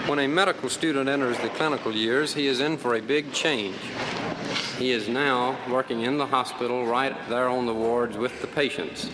When a medical student enters the clinical years, he is in for a big change. He is now working in the hospital right there on the wards with the patients.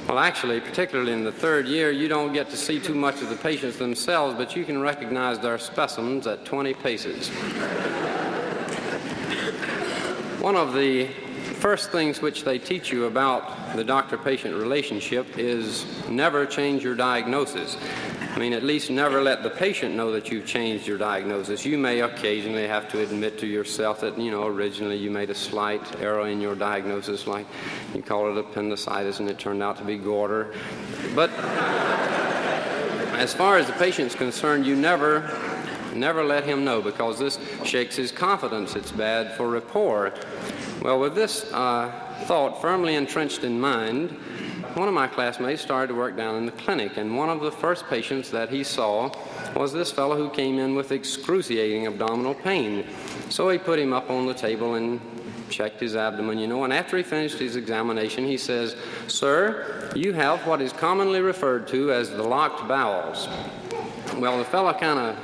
Well, actually, particularly in the third year, you don't get to see too much of the patients themselves, but you can recognize their specimens at 20 paces. One of the first things which they teach you about the doctor-patient relationship is never change your diagnosis. I mean, at least never let the patient know that you've changed your diagnosis. You may occasionally have to admit to yourself that, originally you made a slight error in your diagnosis, like you called it appendicitis and it turned out to be goiter. But as far as the patient's concerned, you never let him know, because this shakes his confidence. It's bad for rapport. Well, with this thought firmly entrenched in mind, one of my classmates started to work down in the clinic, and one of the first patients that he saw was this fellow who came in with excruciating abdominal pain. So he put him up on the table and checked his abdomen, and after he finished his examination, he says, "Sir, you have what is commonly referred to as the locked bowels." Well, the fellow kind of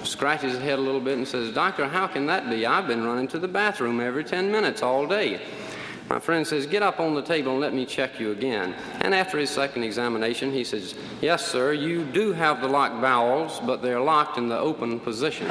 scratches his head a little bit and says, "Doctor, how can that be? I've been running to the bathroom every 10 minutes all day." My friend says, "Get up on the table and let me check you again." And after his second examination, he says, "Yes, sir, you do have the locked bowels, but they're locked in the open position."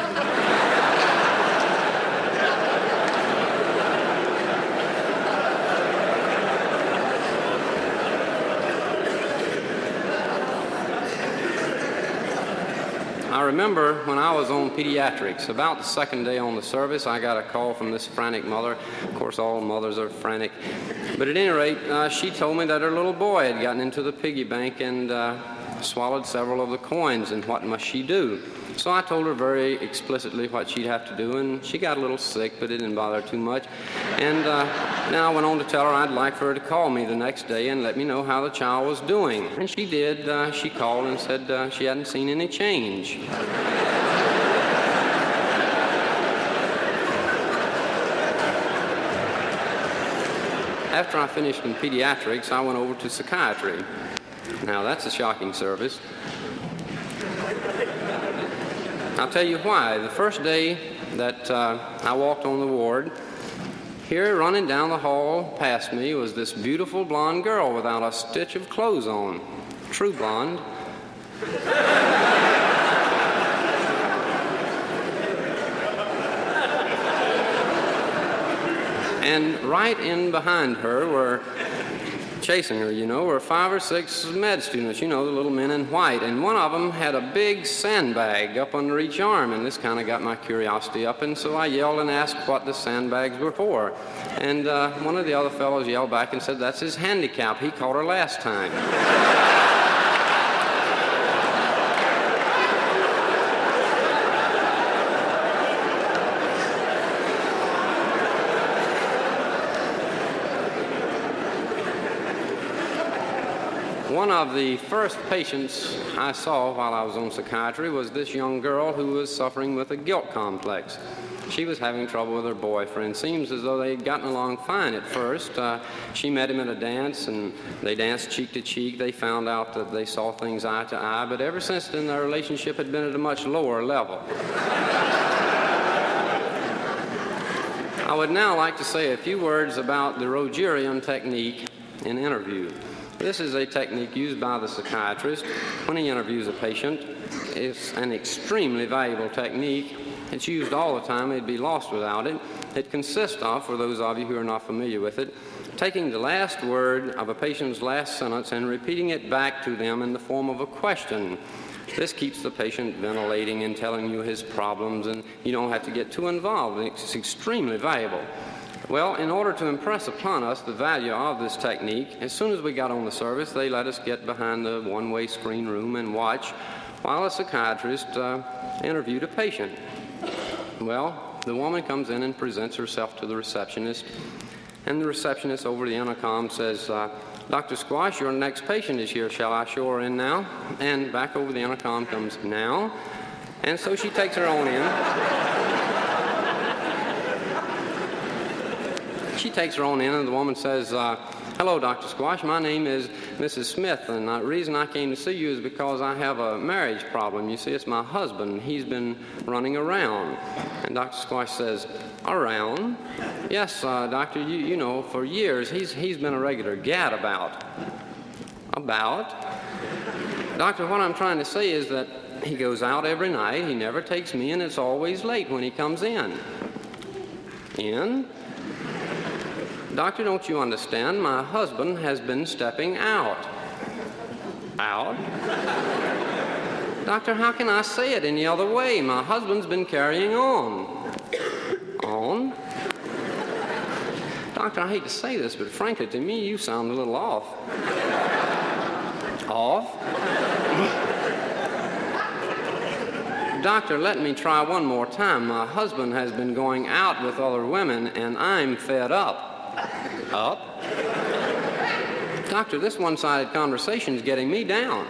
I remember when I was on pediatrics, about the second day on the service, I got a call from this frantic mother. Of course, all mothers are frantic. But at any rate, she told me that her little boy had gotten into the piggy bank and swallowed several of the coins, and what must she do? So I told her very explicitly what she'd have to do, and she got a little sick, but it didn't bother her too much. And then I went on to tell her I'd like for her to call me the next day and let me know how the child was doing. And she did. She called and said she hadn't seen any change. After I finished in pediatrics, I went over to psychiatry. Now, that's a shocking service. I'll tell you why. The first day that I walked on the ward, here running down the hall past me was this beautiful blonde girl without a stitch of clothes on. True blonde. And right in behind her were chasing her, were 5 or 6 med students, the little men in white. And one of them had a big sandbag up under each arm, and this kind of got my curiosity up, and so I yelled and asked what the sandbags were for. And one of the other fellows yelled back and said, "That's his handicap. He caught her last time." One of the first patients I saw while I was on psychiatry was this young girl who was suffering with a guilt complex. She was having trouble with her boyfriend. Seems as though they'd gotten along fine at first. She met him at a dance, and they danced cheek to cheek. They found out that they saw things eye to eye, but ever since then their relationship had been at a much lower level. I would now like to say a few words about the Rogerian technique in interview. This is a technique used by the psychiatrist when he interviews a patient. It's an extremely valuable technique. It's used all the time. It'd be lost without it. It consists of, for those of you who are not familiar with it, taking the last word of a patient's last sentence and repeating it back to them in the form of a question. This keeps the patient ventilating and telling you his problems, and you don't have to get too involved. It's extremely valuable. Well, in order to impress upon us the value of this technique, as soon as we got on the service, they let us get behind the one-way screen room and watch while a psychiatrist interviewed a patient. Well, the woman comes in and presents herself to the receptionist, and the receptionist over the intercom says, "Dr. Squash, your next patient is here. Shall I show her in now?" And back over the intercom comes, "Now?" And so she takes her on in. she takes her on in, and the woman says, hello, Dr. Squash. My name is Mrs. Smith, and the reason I came to see you is because I have a marriage problem. You see, it's my husband. He's been running around. And Dr. Squash says, around? Yes, doctor, you know, for years he's been a regular gadabout. About? Doctor, what I'm trying to say is that he goes out every night, he never takes me, and it's always late when he comes in. In? Doctor, don't you understand? My husband has been stepping out. Out? Doctor, how can I say it any other way? My husband's been carrying on. On? Doctor, I hate to say this, but frankly, to me, you sound a little off. Off? Doctor, let me try one more time. My husband has been going out with other women, and I'm fed up. Up? Doctor, this one-sided conversation is getting me down.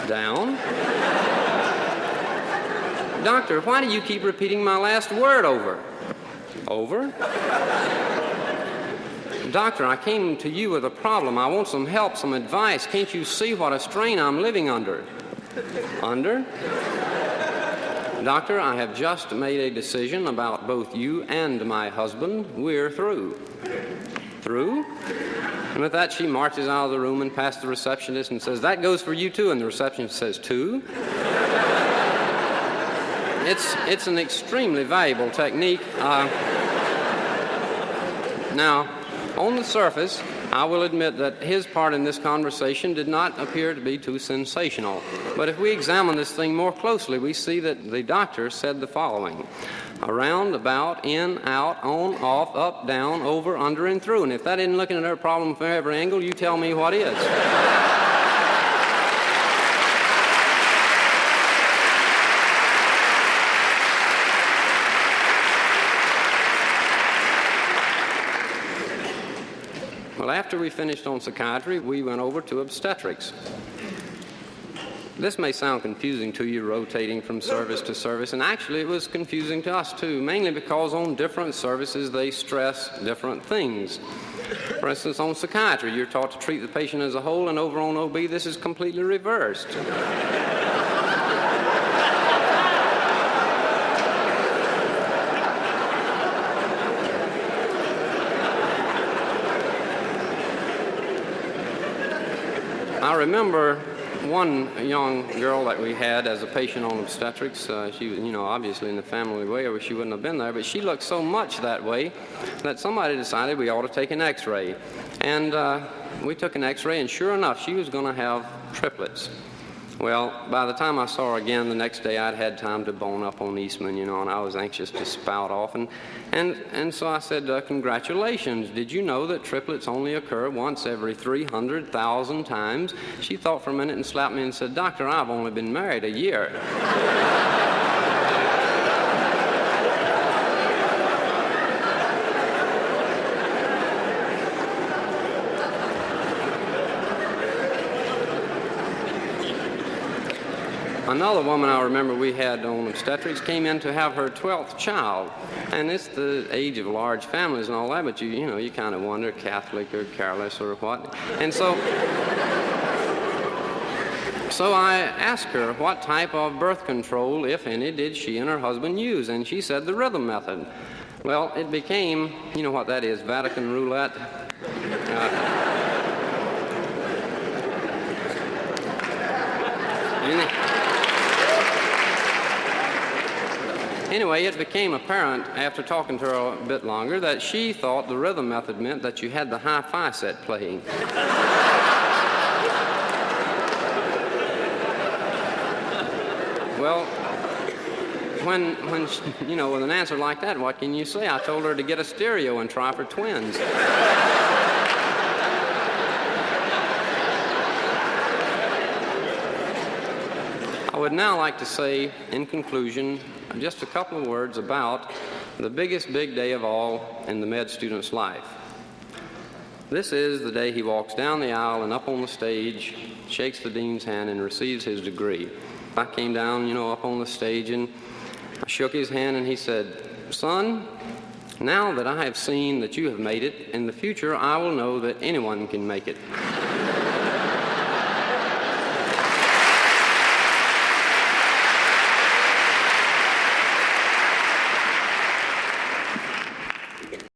Down? Doctor, why do you keep repeating my last word over? Over? Doctor, I came to you with a problem. I want some help, some advice. Can't you see what a strain I'm living under? Under? Doctor, I have just made a decision about both you and my husband. We're through. Through? And with that, she marches out of the room and past the receptionist and says, that goes for you too. And the receptionist says, too? It's an extremely valuable technique. Now, on the surface, I will admit that his part in this conversation did not appear to be too sensational. But if we examine this thing more closely, we see that the doctor said the following: around, about, in, out, on, off, up, down, over, under, and through. And if that isn't looking at her problem from every angle, you tell me what is. Well, after we finished on psychiatry, we went over to obstetrics. This may sound confusing to you, rotating from service to service, and actually it was confusing to us too, mainly because on different services they stress different things. For instance, on psychiatry, you're taught to treat the patient as a whole, and over on OB, this is completely reversed. I remember one young girl that we had as a patient on obstetrics. She was, obviously in the family way, or she wouldn't have been there, but she looked so much that way that somebody decided we ought to take an x-ray. And we took an x-ray, and sure enough, she was going to have triplets. Well, by the time I saw her again the next day, I'd had time to bone up on Eastman, and I was anxious to spout off. And so I said, congratulations. Did you know that triplets only occur once every 300,000 times? She thought for a minute and slapped me and said, Doctor, I've only been married a year. Another woman I remember we had on obstetrics came in to have her 12th child. And it's the age of large families and all that, but you kind of wonder, Catholic or careless or what. And so I asked her what type of birth control, if any, did she and her husband use, and she said the rhythm method. Well, it became, you know what that is, Vatican roulette. Anyway, it became apparent after talking to her a bit longer that she thought the rhythm method meant that you had the hi-fi set playing. Well, when with an answer like that, what can you say? I told her to get a stereo and try for twins. I would now like to say, in conclusion, just a couple of words about the biggest big day of all in the med student's life. This is the day he walks down the aisle and up on the stage, shakes the dean's hand, and receives his degree. I came down, up on the stage, and I shook his hand, and he said, son, Now that I have seen that you have made it, in the future I will know that anyone can make it.